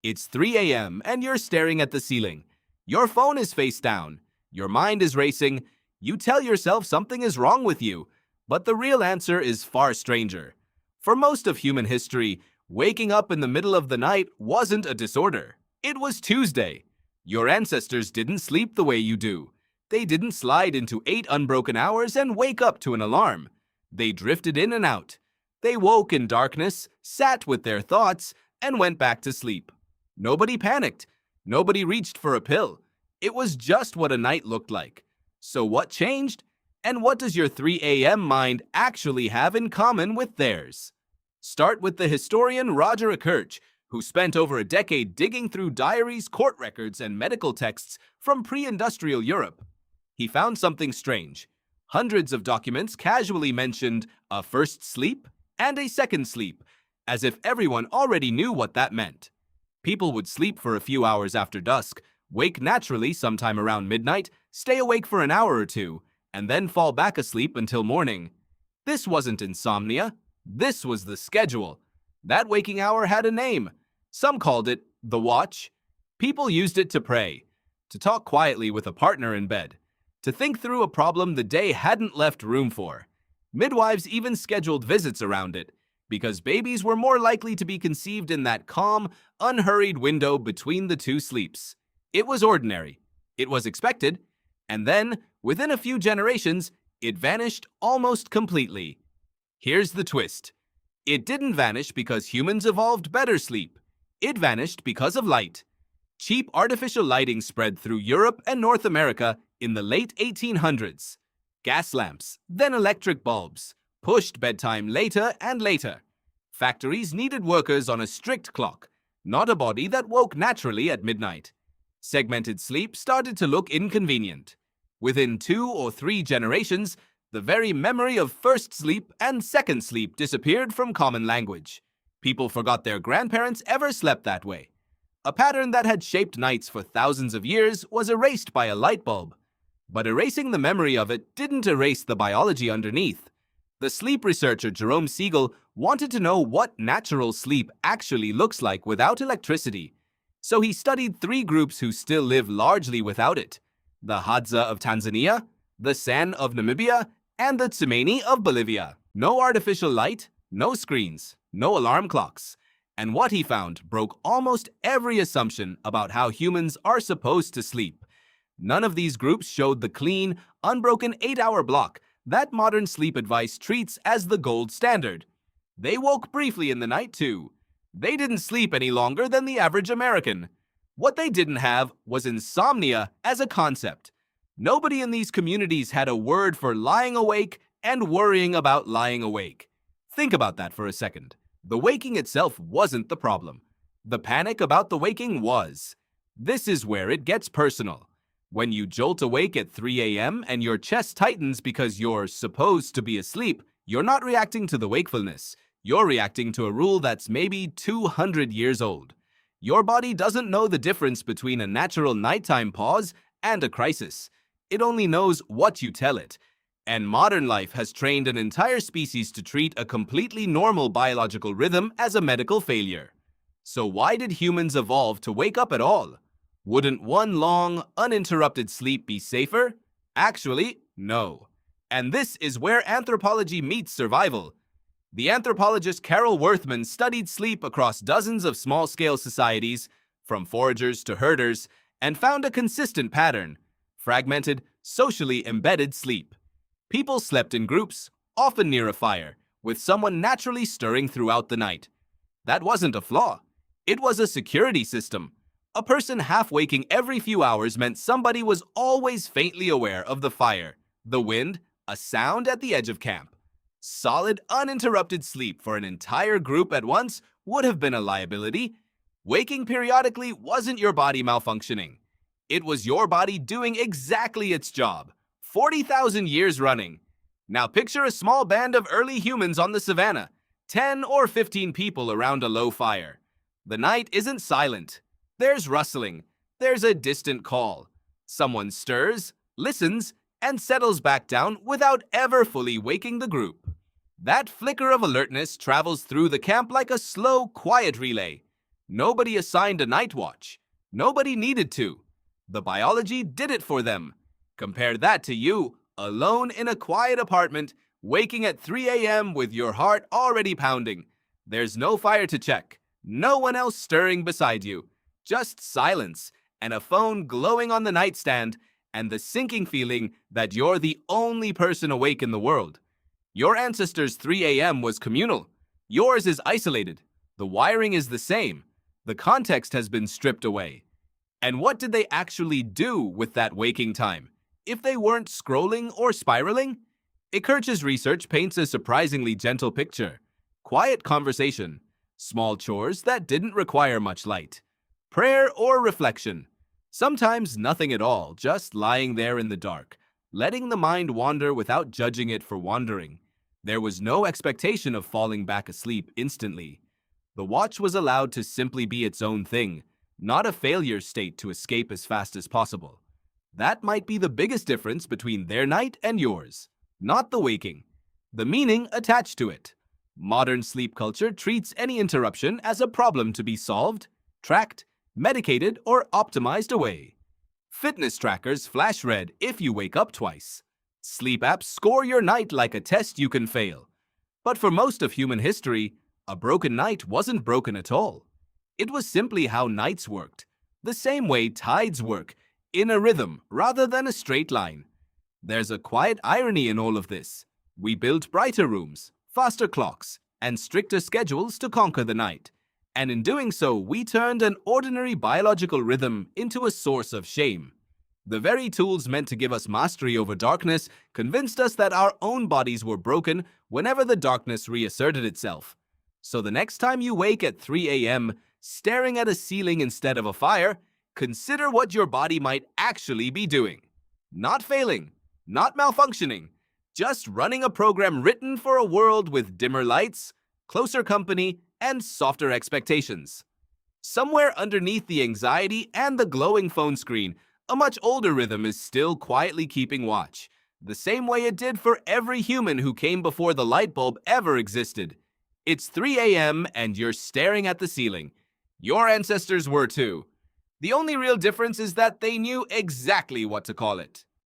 It's 3 a.m. and you're staring at the ceiling. Your phone is face down. Your mind is racing. You tell yourself something is wrong with you, but the real answer is far stranger. For most of human history, waking up in the middle of the night wasn't a disorder. It was Tuesday. Your ancestors didn't sleep the way you do. They didn't slide into 8 unbroken hours and wake up to an alarm. They drifted in and out. They woke in darkness, sat with their thoughts, and went back to sleep. Nobody panicked. Nobody reached for a pill. It was just what a night looked like. So what changed? And what does your 3 a.m. mind actually have in common with theirs? Start with the historian Roger Kirch, who spent over a decade digging through diaries, court records, and medical texts from pre-industrial Europe. He found something strange. Hundreds of documents casually mentioned a first sleep and a second sleep, as if everyone already knew what that meant. People would sleep for a few hours after dusk, wake naturally sometime around midnight, stay awake for an hour or two, and then fall back asleep until morning. This wasn't insomnia. This was the schedule. That waking hour had a name. Some called it the watch. People used it to pray, to talk quietly with a partner in bed, to think through a problem the day hadn't left room for. Midwives even scheduled visits around it, because babies were more likely to be conceived in that calm, unhurried window between the two sleeps. It was ordinary. It was expected. And then, within a few generations, it vanished almost completely. Here's the twist. It didn't vanish because humans evolved better sleep. It vanished because of light. Cheap artificial lighting spread through Europe and North America in the late 1800s. Gas lamps, then electric bulbs, pushed bedtime later and later. Factories needed workers on a strict clock, not a body that woke naturally at midnight. Segmented sleep started to look inconvenient. Within 2 or 3 generations, the very memory of first sleep and second sleep disappeared from common language. People forgot their grandparents ever slept that way. A pattern that had shaped nights for thousands of years was erased by a light bulb. But erasing the memory of it didn't erase the biology underneath. The sleep researcher Jerome Siegel wanted to know what natural sleep actually looks like without electricity. So he studied 3 groups who still live largely without it: the Hadza of Tanzania, the San of Namibia, and the Tsimane of Bolivia. No artificial light, no screens, no alarm clocks. And what he found broke almost every assumption about how humans are supposed to sleep. None of these groups showed the clean, unbroken 8-hour block that modern sleep advice treats as the gold standard. They woke briefly in the night too. They didn't sleep any longer than the average American. What they didn't have was insomnia as a concept. Nobody in these communities had a word for lying awake and worrying about lying awake. Think about that for a second. The waking itself wasn't the problem. The panic about the waking was. This is where it gets personal. When you jolt awake at 3 a.m. and your chest tightens because you're supposed to be asleep, you're not reacting to the wakefulness. You're reacting to a rule that's maybe 200 years old. Your body doesn't know the difference between a natural nighttime pause and a crisis. It only knows what you tell it. And modern life has trained an entire species to treat a completely normal biological rhythm as a medical failure. So why did humans evolve to wake up at all? Wouldn't one long, uninterrupted sleep be safer? Actually, no. And this is where anthropology meets survival. The anthropologist Carol Worthman studied sleep across dozens of small-scale societies, from foragers to herders, and found a consistent pattern: fragmented, socially embedded sleep. People slept in groups, often near a fire, with someone naturally stirring throughout the night. That wasn't a flaw. It was a security system. A person half-waking every few hours meant somebody was always faintly aware of the fire, the wind, a sound at the edge of camp. Solid, uninterrupted sleep for an entire group at once would have been a liability. Waking periodically wasn't your body malfunctioning. It was your body doing exactly its job, 40,000 years running. Now picture a small band of early humans on the savannah, 10 or 15 people around a low fire. The night isn't silent. There's rustling. There's a distant call. Someone stirs, listens, and settles back down without ever fully waking the group. That flicker of alertness travels through the camp like a slow, quiet relay. Nobody assigned a night watch. Nobody needed to. The biology did it for them. Compare that to you, alone in a quiet apartment, waking at 3 a.m. with your heart already pounding. There's no fire to check, no one else stirring beside you, just silence and a phone glowing on the nightstand and the sinking feeling that you're the only person awake in the world. Your ancestors' 3 a.m. was communal. Yours is isolated. The wiring is the same. The context has been stripped away. And what did they actually do with that waking time, if they weren't scrolling or spiraling? Ikirch's research paints a surprisingly gentle picture. Quiet conversation, small chores that didn't require much light, prayer or reflection. Sometimes nothing at all, just lying there in the dark, letting the mind wander without judging it for wandering. There was no expectation of falling back asleep instantly. The watch was allowed to simply be its own thing, not a failure state to escape as fast as possible. That might be the biggest difference between their night and yours. Not the waking, the meaning attached to it. Modern sleep culture treats any interruption as a problem to be solved, tracked, medicated, or optimized away. Fitness trackers flash red if you wake up twice. Sleep apps score your night like a test you can fail. But for most of human history, a broken night wasn't broken at all. It was simply how nights worked, the same way tides work, in a rhythm rather than a straight line. There's a quiet irony in all of this. We built brighter rooms, faster clocks, and stricter schedules to conquer the night. And in doing so, we turned an ordinary biological rhythm into a source of shame. The very tools meant to give us mastery over darkness convinced us that our own bodies were broken whenever the darkness reasserted itself. So the next time you wake at 3 a.m., staring at a ceiling instead of a fire, consider what your body might actually be doing. Not failing, not malfunctioning, just running a program written for a world with dimmer lights, closer company, and softer expectations. Somewhere underneath the anxiety and the glowing phone screen, a much older rhythm is still quietly keeping watch, the same way it did for every human who came before the light bulb ever existed. It's 3 a.m. and you're staring at the ceiling. Your ancestors were too. The only real difference is that they knew exactly what to call it.